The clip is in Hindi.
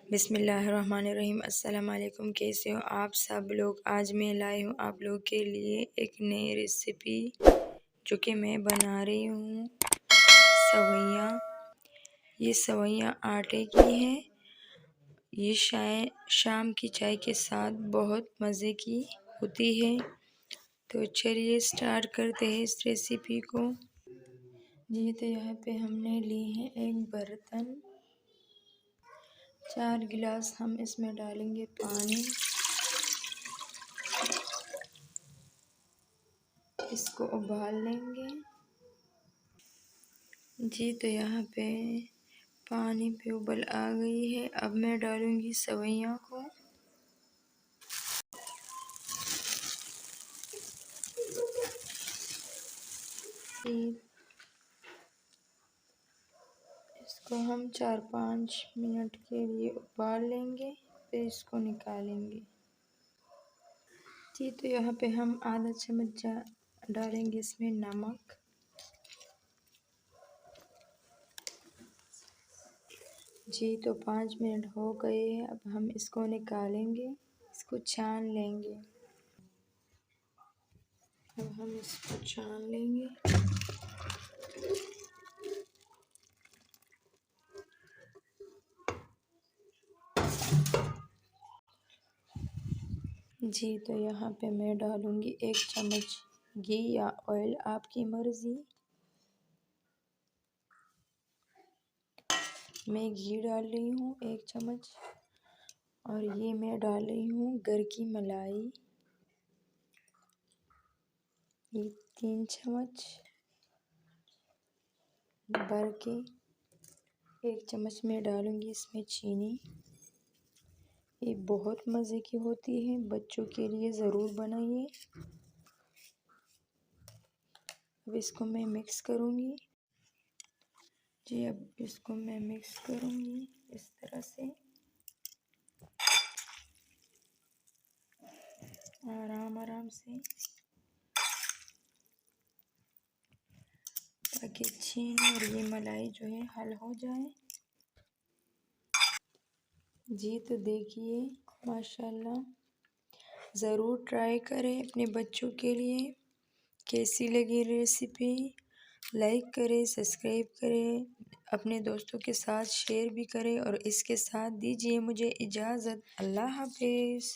बिस्मिल्लाहिर्रहमानिर्रहीम। अस्सलाम वालेकुम। कैसे हो आप सब लोग। आज मैं लाई हूँ आप लोग के लिए एक नई रेसिपी जो कि मैं बना रही हूँ सवैयाँ। ये सवैयाँ आटे की हैं। ये शाम की चाय के साथ बहुत मज़े की होती है। तो चलिए स्टार्ट करते हैं इस रेसिपी को। जी तो यहाँ पे हमने ली है एक बर्तन, 4 गिलास हम इसमें डालेंगे पानी। इसको उबाल लेंगे। जी तो यहाँ पे पानी पे उबल आ गई है। अब मैं डालूंगी सवैयाँ को। इसको हम 4-5 मिनट के लिए उबाल लेंगे, फिर इसको निकालेंगे। जी तो यहाँ पे हम आधा चम्मच डालेंगे इसमें नमक। जी तो 5 मिनट हो गए हैं। अब हम इसको निकालेंगे, इसको छान लेंगे। अब हम इसको छान लेंगे। जी तो यहाँ पे मैं डालूँगी 1 चम्मच घी या ऑयल, आपकी मर्ज़ी। मैं घी डाल रही हूँ 1 चम्मच। और ये मैं डाल रही हूँ घर की मलाई, ये 3 चम्मच भर के। 1 चम्मच में डालूँगी इसमें चीनी। ये बहुत मज़े की होती है, बच्चों के लिए ज़रूर बनाइए। अब इसको मैं मिक्स करूँगी। जी अब इसको मैं मिक्स करूँगी इस तरह से, आराम से, ताकि चीनी और ये मलाई जो है हल हो जाए। जी तो देखिए माशाल्लाह, ज़रूर ट्राई करें अपने बच्चों के लिए। कैसी लगी रेसिपी, लाइक करें, सब्सक्राइब करें, अपने दोस्तों के साथ शेयर भी करें। और इसके साथ दीजिए मुझे इजाज़त। अल्लाह हाफिज़।